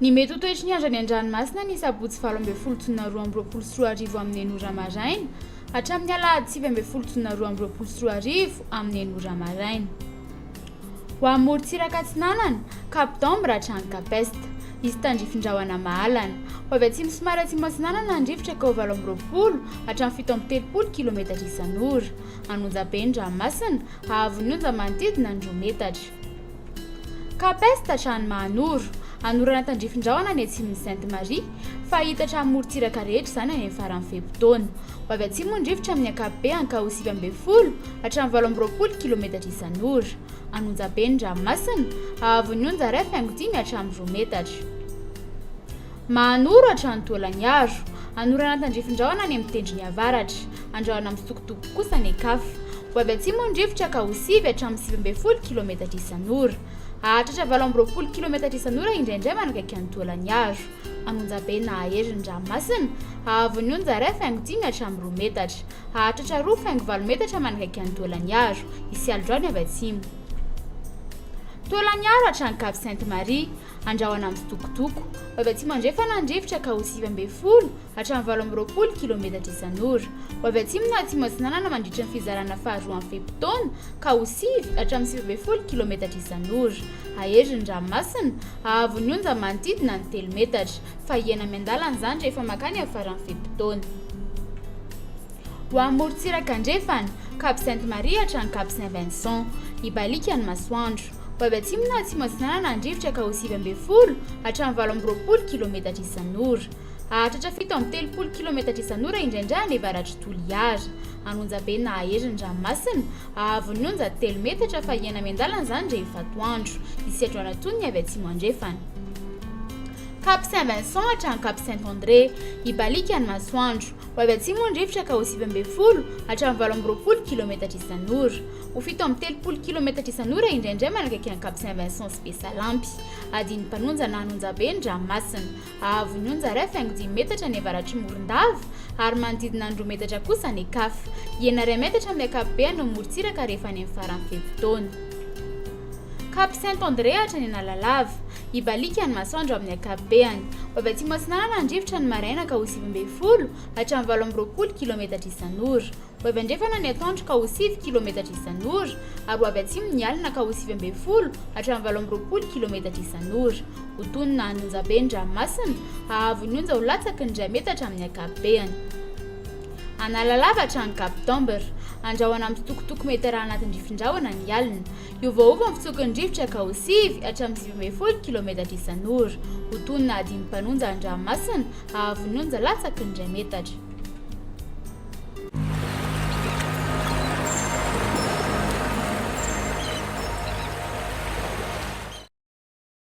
Ny mety ho toetry ny andro any an-dranomasina ny sabotsy 7 amin'ny 9 maraina hatramin'ny alahady 7 amin'ny 9 maraina. Ho amin'ny morontsiraka atsinanana Cap-d'Ambre ratrany Capesta izy tandrifin-drahona mahalana ho avy atsimo somary atsimo atsinanana andrivotra ka ho 20 hatramin'ny 7 kilometatra isan'ora Anonjabeny ranomasina ahavon'ny onja manodidina 2 metatra. Capesta trano mahanoro anorana tandrifin-drahona ny atsimon'ny Sainte-Marie fa hita hatramin'ny morontsiraka rehetra izany any amin'ny faran'ny fehimpotoana ho avy atsimo andrivotra amin'ny ankapobeny ka ho 9 hatramin'ny 20 kilometatra isan'ora Anonjabeny ranomasina ahavon'ny onja 1.5 hatramin'ny 2 metatra. Mahanoro hatrany Tolagnaro anorana tandrifin-drahona any amin'ny tendrony avaratra andrahona amin'ny sokotoko kosa ny Kafa ho avy atsimo andrivotra ka ho 9 hatramin'ny 19 kilometatra isan'ora hahatratra 20 kilometatra isan'ora indraindray manakaiky ny Tolagnaro Anonjabeny Aherin'ny ranomasina ahavon'ny onja 1.5 hatramin'ny 2 metatra hahatratra 2.7 metatra manakaiky ny Tolagnaro Isialodrony avy atsimo. Tolagnaro hatrany Cap Sainte-Marie andrahona amin'ny sitokotoko ho avy atsimo andrefana andrivotra ka ho 9 hatramin'ny 20 kilometatra isan'ora ho avy atsimo no atsimo atsinanana mandritra ny fizarana faharoa amin'ny fehimpotoana ka ho 9 hatramin'ny 9 kilometatra isan'ora Aherin'ny ranomasina ahavon'ny onja manodidina ny 3 metatra fa hiaina miandalana izany rehefa makany amin'ny faran'ny fehimpotoana. Ho amin'ny morontsiraka andrefana Cap Sainte-Marie hatrany Cap Saint-Vincent ibalika ny masoandro ho avy atsimo no atsimo atsinanana andrivotra ka ho 9 hatramin'ny 20 kilometatra isan'ora hahatratra 7 kilometatra isan'ora indraindray any avaratry Toliara Anonjabeny Aherin'ny ranomasina ahavon'ny onja 3 metatra fa hiaina miandalana izany rehefa atoandro Isiadraona tonony avy atsimo andrefana. Cap Saint-Vincent hatrany Cap Saint-André ibalika ny masoandro ho avy atsimo andrivotra ka ho 9 hatramin'ny 20 kilometatra isan'ora ho 7 kilometatra isan'ora indraindray manakaiky ny Cap Saint-Vincent sy Besalampy adiny mpanonja na Anonjabeny ranomasina ahavon'ny onja 1.5 metatra ny avaratry Morondava ary manodidina 2 metatra kosa ny Kafa hiaina 2 metatra amin'ny ankapobeny no morontsiraka rehefa any amin'ny faran'ny fehimpotoana. Cap Saint-André hatrany Analalava ibalika ny masoandro amin'ny ankapobeny ho avy atsimo atsinanana andrivotra ny maraina ka ho 9 hatramin'ny 20 kilometatra isan'ora ho avy andrefana ny atoandro ka ho 9 kilometatra isan'ora ary ho avy atsimo ny alina ka ho 9 hatramin'ny 20 kilometatra isan'ora ho tonona Anonjabeny ranomasina ahavon'ny onja ho latsaky ny 2 metatra amin'ny ankapobeny. Analalava hatrany Cap-d'Ambre andrahona amin'ny sitokotoko metera anatin-drifin-drahona ny alina iovaova amin'ny fitsokon-drivotra ka ho 9 hatramin'ny 9 kilometatra isan'ora ho tonona adimy mpanonja ny ranomasina ahavon'ny onja latsaky ny 2 metatra.